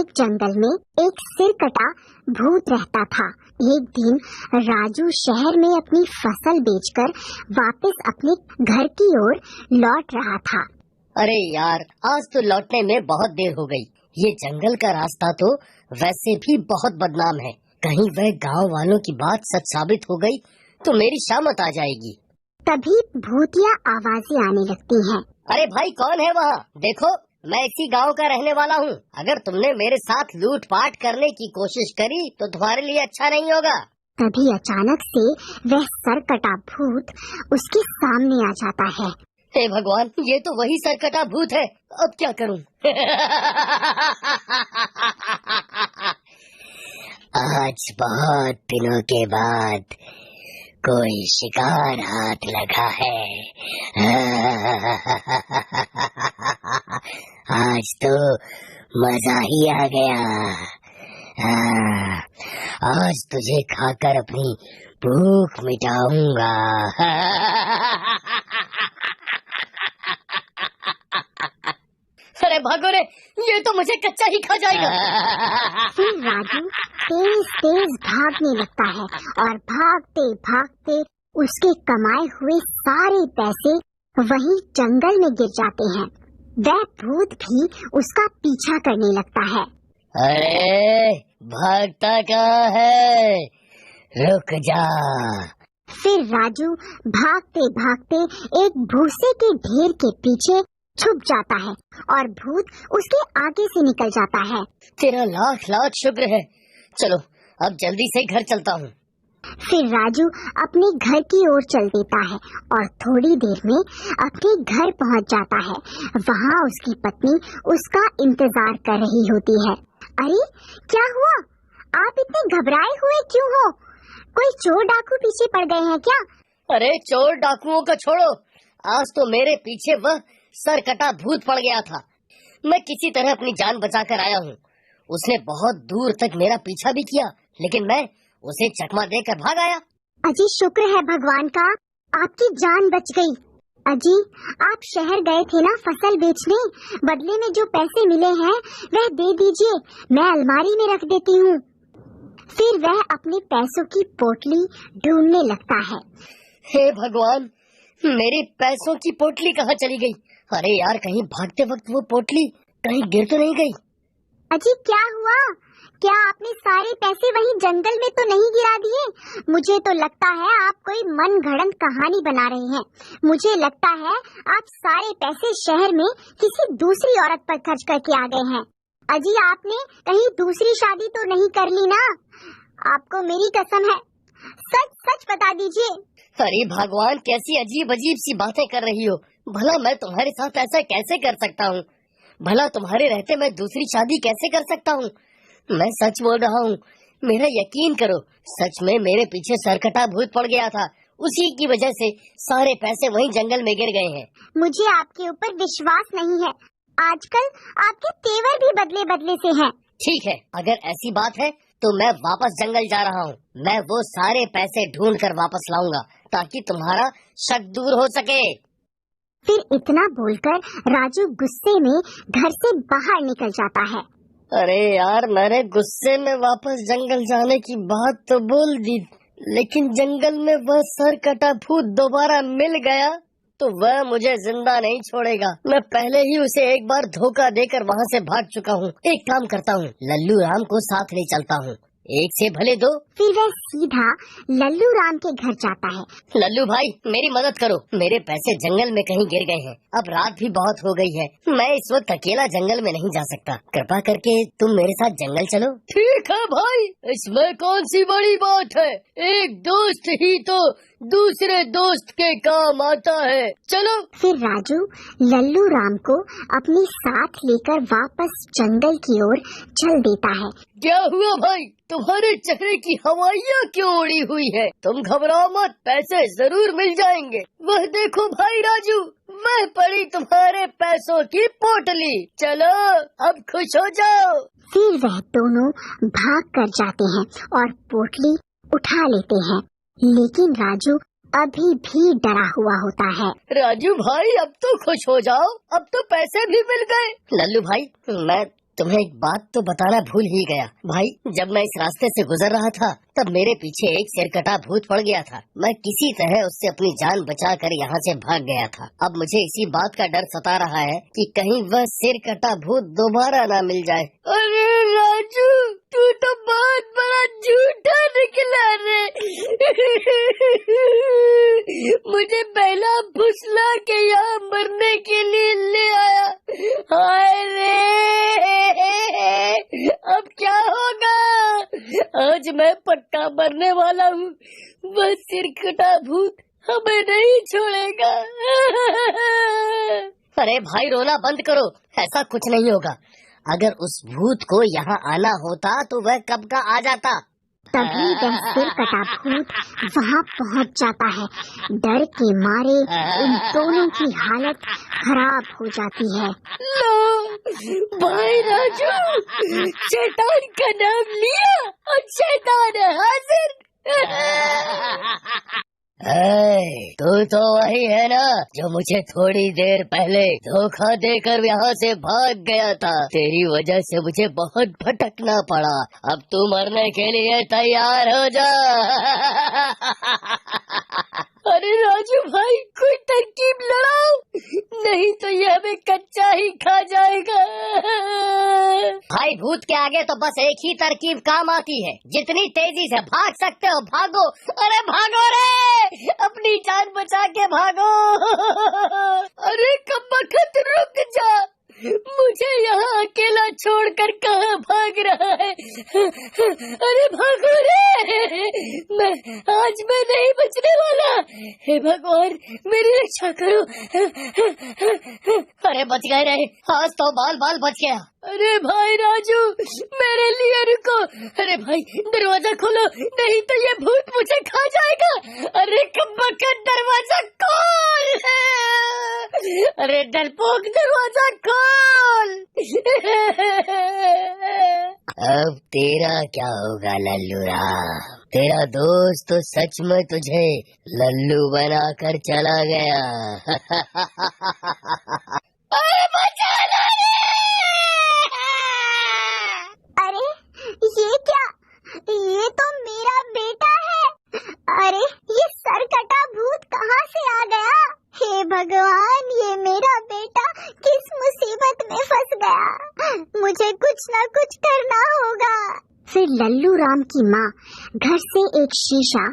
एक जंगल में एक सिरकटा भूत रहता था। एक दिन राजू शहर में अपनी फसल बेचकर वापस अपने घर की ओर लौट रहा था। अरे यार, आज तो लौटने में बहुत देर हो गई। ये जंगल का रास्ता तो वैसे भी बहुत बदनाम है। कहीं वह गांव वालों की बात सच साबित हो गई तो मेरी शामत आ जाएगी। तभी भूतिया आवाजें आने लगती हैं। अरे भाई, कौन है वहाँ? देखो, मैं इसी गांव का रहने वाला हूँ। अगर तुमने मेरे साथ लूटपाट करने की कोशिश करी तो तुम्हारे लिए अच्छा नहीं होगा। तभी अचानक से वह सरकटा भूत उसके सामने आ जाता है। हे भगवान, ये तो वही सरकटा भूत है। अब क्या करूँ? आज बहुत दिनों के बाद कोई शिकार हाथ लगा है। आज तो मजा ही आ गया। आज तुझे खाकर अपनी भूख मिटाऊंगा। अरे भागो रे, ये तो मुझे कच्चा ही खा जाएगा। फिर राजू तेज तेज भागने लगता है और भागते भागते उसके कमाए हुए सारे पैसे वहीं जंगल में गिर जाते हैं। वह भूत भी उसका पीछा करने लगता है। अरे भागता कहाँ है? रुक जा। फिर राजू भागते भागते एक भूसे के ढेर के पीछे छुप जाता है और भूत उसके आगे से निकल जाता है। तेरा लाख लाख शुक्र है। चलो अब जल्दी से घर चलता हूँ। फिर राजू अपने घर की ओर चल देता है और थोड़ी देर में अपने घर पहुँच जाता है। वहाँ उसकी पत्नी उसका इंतजार कर रही होती है। अरे क्या हुआ? आप इतने घबराए हुए क्यों हो? कोई चोर डाकू पीछे पड़ गए हैं क्या? अरे चोर डाकुओं को छोड़ो, आज तो मेरे पीछे वह सरकटा भूत पड़ गया था। मैं किसी तरह अपनी जान बचाकर आया हूँ। उसने बहुत दूर तक मेरा पीछा भी किया, लेकिन मैं उसे चकमा देकर भाग आया। अजी शुक्र है भगवान का, आपकी जान बच गई। अजी आप शहर गए थे ना फसल बेचने, बदले में जो पैसे मिले हैं वह दे दीजिए, मैं अलमारी में रख देती हूँ। फिर वह अपने पैसों की पोटली ढूंढने लगता है। हे भगवान, मेरी पैसों की पोटली कहाँ चली गई? अरे यार, कहीं भागते वक्त वो पोटली कहीं गिर तो नहीं गई? अजी क्या हुआ? क्या आपने सारे पैसे वहीं जंगल में तो नहीं गिरा दिए? मुझे तो लगता है आप कोई मनगढ़ंत कहानी बना रहे हैं। मुझे लगता है आप सारे पैसे शहर में किसी दूसरी औरत पर खर्च करके आ गए हैं। अजी आपने कहीं दूसरी शादी तो नहीं कर ली ना? आपको मेरी कसम है, सच सच बता दीजिए। अरे भगवान, कैसी अजीब अजीब सी बातें कर रही हो। भला मैं तुम्हारे साथ ऐसा कैसे कर सकता हूँ? भला तुम्हारे रहते मैं दूसरी शादी कैसे कर सकता हूँ? मैं सच बोल रहा हूँ, मेरा यकीन करो। सच में मेरे पीछे सरकटा भूत पड़ गया था। उसी की वजह से सारे पैसे वहीं जंगल में गिर गए हैं। मुझे आपके ऊपर विश्वास नहीं है। आजकल आपके तेवर भी बदले बदले से हैं। ठीक है, अगर ऐसी बात है तो मैं वापस जंगल जा रहा हूँ। मैं वो सारे पैसे ढूंढ कर वापस लाऊंगा ताकि तुम्हारा शक दूर हो सके। फिर इतना बोलकर राजू गुस्से में घर से बाहर निकल जाता है। अरे यार, मैंने गुस्से में वापस जंगल जाने की बात तो बोल दी, लेकिन जंगल में वह सरकटा भूत दोबारा मिल गया तो वह मुझे जिंदा नहीं छोड़ेगा। मैं पहले ही उसे एक बार धोखा देकर वहाँ से भाग चुका हूँ। एक काम करता हूँ, लल्लू राम को साथ ले चलता हूँ। एक से भले दो। फिर वह सीधा लल्लू राम के घर जाता है। लल्लू भाई, मेरी मदद करो। मेरे पैसे जंगल में कहीं गिर गए हैं। अब रात भी बहुत हो गई है। मैं इस वक्त अकेला जंगल में नहीं जा सकता। कृपा करके तुम मेरे साथ जंगल चलो। ठीक है भाई, इसमें कौन सी बड़ी बात है। एक दोस्त ही तो दूसरे दोस्त के काम आता है। चलो। फिर राजू लल्लू राम को अपने साथ लेकर वापस जंगल की ओर चल देता है। क्या हुआ भाई, तुम्हारे चेहरे की हवाइयाँ क्यों उड़ी हुई है? तुम घबराओ मत, पैसे जरूर मिल जाएंगे। वह देखो भाई राजू, वह पड़ी तुम्हारे पैसों की पोटली। चलो अब खुश हो जाओ। फिर वह दोनों भाग कर जाते हैं और पोटली उठा लेते हैं, लेकिन राजू अभी भी डरा हुआ होता है। राजू भाई, अब तो खुश हो जाओ, अब तो पैसे भी मिल गए। लल्लू भाई, मैं तुम्हें एक बात तो बताना भूल ही गया भाई। जब मैं इस रास्ते से गुजर रहा था तब मेरे पीछे एक सिरकटा भूत पड़ गया था। मैं किसी तरह उससे अपनी जान बचाकर यहाँ से भाग गया था। अब मुझे इसी बात का डर सता रहा है कि कहीं वह सिरकटा भूत दोबारा ना मिल जाए। अरे राजू, तू तो बहुत बड़ा झूठा निकला रे। मुझे पहला फुसला के यहाँ मरने के लिए ले आया। हाय रे, अब क्या होगा? आज मैं पक्का मरने वाला हूँ। वह सिरकटा भूत हमें नहीं छोड़ेगा। अरे भाई रोना बंद करो, ऐसा कुछ नहीं होगा। अगर उस भूत को यहाँ आना होता तो वह कब का आ जाता। तभी वह सिरकटा भूत वहाँ पहुँच जाता है। डर के मारे उन दोनों की हालत खराब हो जाती है। लो भाई राजू, शैतान का नाम लिया और शैतान हाजिर। तू तो वही है ना जो मुझे थोड़ी देर पहले धोखा देकर यहाँ से भाग गया था। तेरी वजह से मुझे बहुत भटकना पड़ा। अब तू मरने के लिए तैयार हो जा। अरे राजू भाई, कोई तरकीब लड़ाओ, नहीं तो ये हमें कच्चा ही खा जाएगा। भाई भूत के आगे तो बस एक ही तरकीब काम आती है। जितनी तेजी से भाग सकते हो भागो। अरे भागो रे, अपनी जान बचा के भागो। अरे कमबख्त रुक जा, मुझे यहाँ अकेला छोड़कर कहाँ भाग रहा है? अरे भागो रे, आज मैं नहीं बचने वाला। हे भगवान, मेरी रक्षा करो। अरे बच गए रे, आज तो बाल बाल बच गया। अरे भाई राजू, मेरे लिए रुको। अरे भाई दरवाजा खोलो, नहीं तो ये भूत मुझे खा जाएगा। अरे कमबख्त दरवाजा खोल। अरे डरपोक दरवाजा खोल। अब तेरा क्या होगा लल्लू राम? तेरा दोस्त तो सच में तुझे लल्लू बनाकर चला गया। अरे बचाना रे! अरे ये क्या? ये तो मेरा बेटा है। अरे ये सरकटा भूत कहाँ से आ गया? हे भगवान, ये मेरा बेटा किस मुसीबत में फंस गया। मुझे कुछ न कुछ करना होगा। फिर लल्लू राम की माँ घर से एक शीशा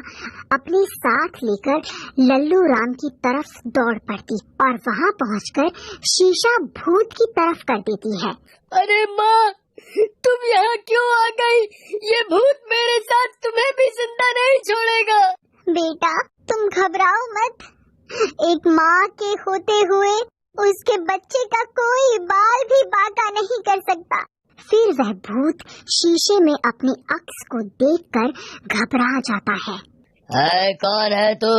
अपने साथ लेकर लल्लू राम की तरफ दौड़ पड़ती और वहाँ पहुँचकर शीशा भूत की तरफ कर देती है। अरे माँ, तुम यहाँ क्यों आ गई? ये भूत मेरे साथ तुम्हें भी जिंदा नहीं छोड़ेगा। बेटा तुम घबराओ मत। एक माँ के होते हुए उसके बच्चे का कोई बाल भी बांका नहीं कर सकता। फिर वह भूत शीशे में अपनी अक्स को देखकर घबरा जाता है। कौन है तू?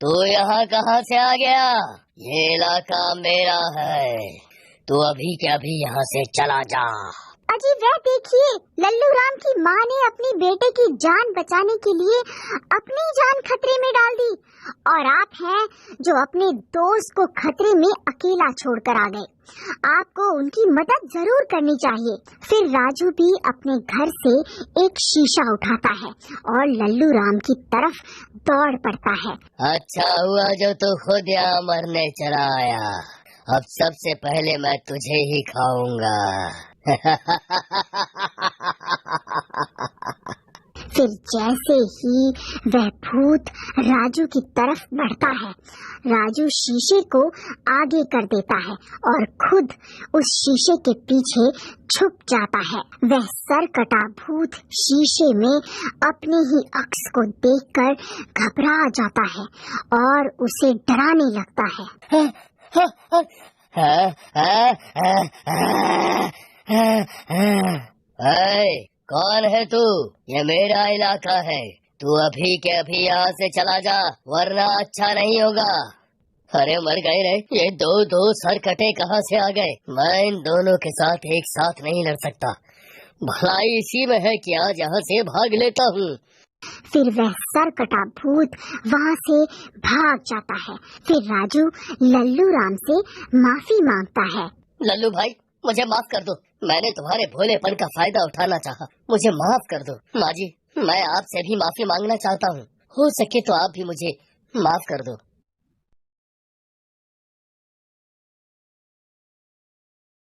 तू यहाँ कहाँ से आ गया? ये इलाका मेरा है, तू अभी के अभी यहाँ से चला जा। अजी वह देखिए, लल्लू राम की माँ ने अपने बेटे की जान बचाने के लिए अपनी जान खतरे में डाल दी और आप हैं जो अपने दोस्त को खतरे में अकेला छोड़कर आ गए। आपको उनकी मदद जरूर करनी चाहिए। फिर राजू भी अपने घर से एक शीशा उठाता है और लल्लू राम की तरफ दौड़ पड़ता है। अच्छा हुआ जो तू खुद यहाँ मरने चला आया। अब सबसे पहले मैं तुझे ही खाऊंगा। फिर जैसे ही वह भूत राजू की तरफ बढ़ता है, राजू शीशे को आगे कर देता है और खुद उस शीशे के पीछे छुप जाता है। वह सरकटा भूत शीशे में अपने ही अक्स को देखकर घबरा जाता है और उसे डराने लगता है। कौन है तू? ये मेरा इलाका है, तू अभी के अभी यहाँ से चला जा वरना अच्छा नहीं होगा। अरे मर गए रे, ये दो सरकटे कहाँ से आ गए? मैं इन दोनों के साथ एक साथ नहीं लड़ सकता। भलाई इसी में है कि आज यहाँ से भाग लेता हूँ। फिर वह सरकटा भूत वहाँ से भाग जाता है। फिर राजू लल्लू राम से माफी मांगता है। लल्लू भाई, मुझे माफ कर दो, मैंने तुम्हारे भोलेपन का फायदा उठाना चाहा, मुझे माफ कर दो। माँ जी, मैं आपसे भी माफी मांगना चाहता हूँ, हो सके तो आप भी मुझे माफ कर दो।